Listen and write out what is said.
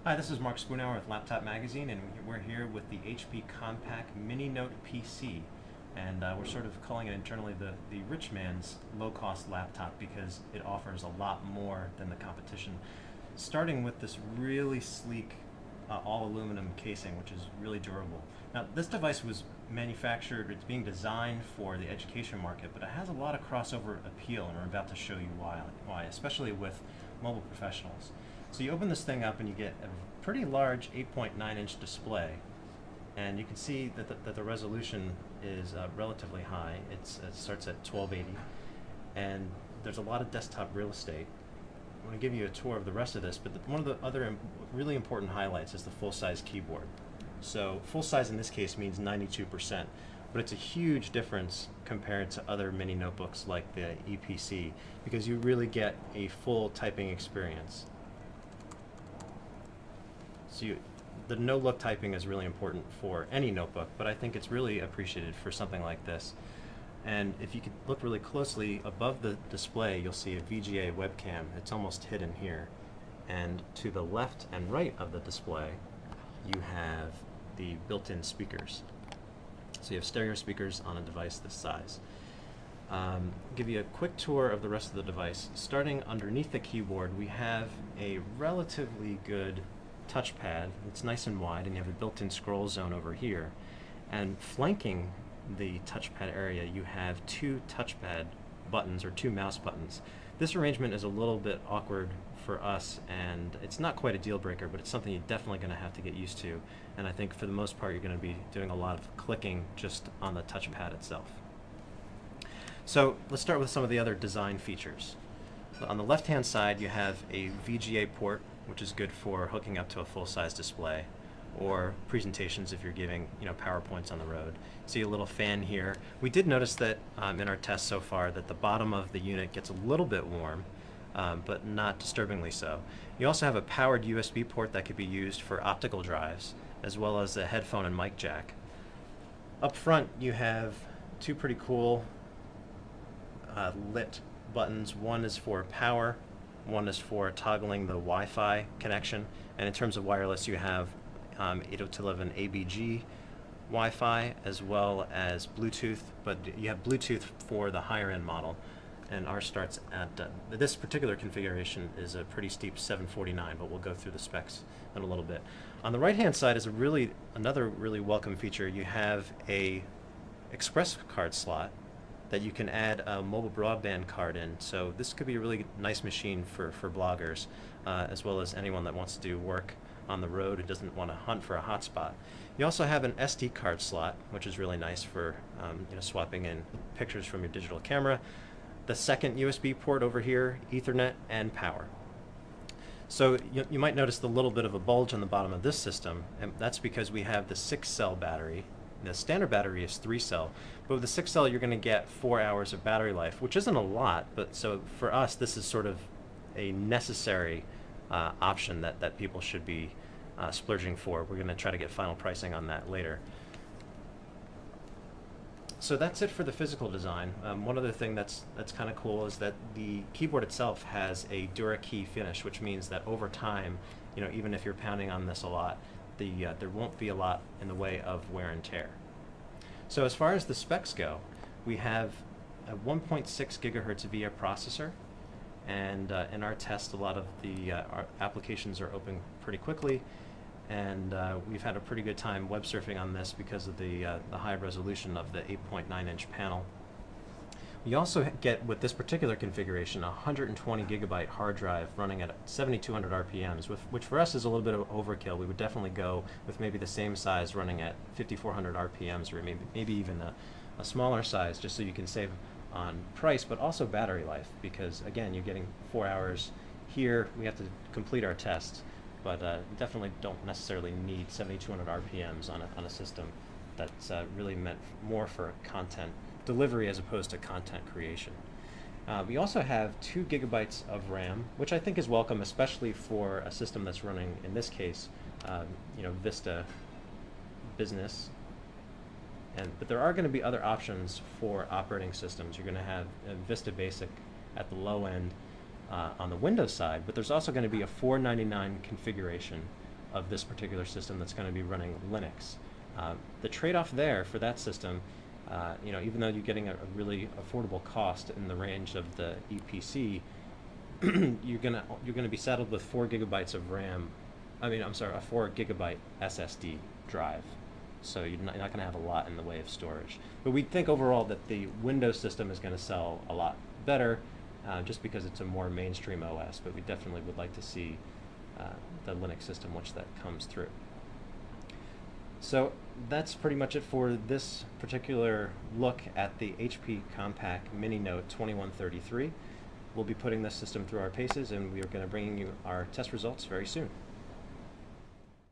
Hi, this is Mark Spoonhour with Laptop Magazine, and we're here with the HP Compaq Mini Note PC. And we're sort of calling it internally the rich man's low-cost laptop because it offers a lot more than the competition. Starting with this really sleek all aluminum casing, which is really durable. Now, this device was manufactured, it's being designed for the education market, but it has a lot of crossover appeal, and we're about to show you why, especially with mobile professionals. So you open this thing up and you get a pretty large 8.9-inch display, and you can see that the resolution is relatively high. It starts at 1280, and there's a lot of desktop real estate. I'm going to give you a tour of the rest of this, but one of the other really important highlights is the full-size keyboard. So full size in this case means 92%, but it's a huge difference compared to other mini notebooks like the EPC because you really get a full typing experience. So the no-look typing is really important for any notebook, but I think it's really appreciated for something like this. And if you could look really closely above the display, you'll see a VGA webcam. It's almost hidden here. And to the left and right of the display, you have the built-in speakers. So you have stereo speakers on a device this size. Give you a quick tour of the rest of the device. Starting underneath the keyboard, we have a relatively good touchpad. It's nice and wide, and you have a built-in scroll zone over here. And flanking the touchpad area, you have two touchpad buttons, or two mouse buttons. This arrangement is a little bit awkward for us, and it's not quite a deal breaker, but it's something you're definitely going to have to get used to. And I think for the most part, you're going to be doing a lot of clicking just on the touchpad itself. So let's start with some of the other design features. On the left-hand side, you have a VGA port, which is good for hooking up to a full-size display, or presentations if you're giving PowerPoints on the road. See a little fan here. We did notice that in our tests so far that the bottom of the unit gets a little bit warm, but not disturbingly so. You also have a powered USB port that could be used for optical drives, as well as a headphone and mic jack. Up front you have two pretty cool lit buttons. One is for power, one is for toggling the Wi-Fi connection, and in terms of wireless you have 802.11 ABG Wi-Fi as well as Bluetooth, but you have Bluetooth for the higher end model, and ours starts at this particular configuration is a pretty steep 749, but we'll go through the specs in a little bit. On the right hand side is another really welcome feature. You have a express card slot that you can add a mobile broadband card in, so this could be a really nice machine for bloggers as well as anyone that wants to do work on the road who doesn't want to hunt for a hotspot. You also have an SD card slot, which is really nice for swapping in pictures from your digital camera. The second USB port over here, Ethernet, and power. So you might notice the little bit of a bulge on the bottom of this system, and that's because we have the 6-cell battery. The standard battery is 3-cell, but with the 6-cell you're going to get 4 hours of battery life, which isn't a lot, but so for us this is sort of a necessary option that people should be splurging for. We're going to try to get final pricing on that later. So that's it for the physical design. One other thing that's kind of cool is that the keyboard itself has a DuraKey finish, which means that over time, even if you're pounding on this a lot, there won't be a lot in the way of wear and tear. So as far as the specs go, we have a 1.6 gigahertz VIA processor, and in our test a lot of the our applications are open pretty quickly, and we've had a pretty good time web surfing on this because of the high resolution of the 8.9-inch panel. We also get, with this particular configuration, a 120 gigabyte hard drive running at 7,200 RPMs, which for us is a little bit of overkill. We would definitely go with maybe the same size running at 5,400 RPMs, or maybe even a smaller size, just so you can save on price, but also battery life, because again, you're getting 4 hours here. We have to complete our tests, but definitely don't necessarily need 7,200 RPMs on a system that's really meant more for content delivery as opposed to content creation. We also have 2 gigabytes of RAM, which I think is welcome, especially for a system that's running, in this case, Vista Business. But there are going to be other options for operating systems. You're going to have Vista Basic at the low end on the Windows side, but there's also going to be a $499 configuration of this particular system that's going to be running Linux. The trade-off there for that system, even though you're getting a really affordable cost in the range of the EPC, you're gonna be saddled with 4 gigabytes of RAM. A 4 gigabyte SSD drive. So you're not going to have a lot in the way of storage. But we think overall that the Windows system is going to sell a lot better, just because it's a more mainstream OS. But we definitely would like to see the Linux system once that comes through. So that's pretty much it for this particular look at the HP Compaq Mini Note 2133. We'll be putting this system through our paces, and we are going to bring you our test results very soon.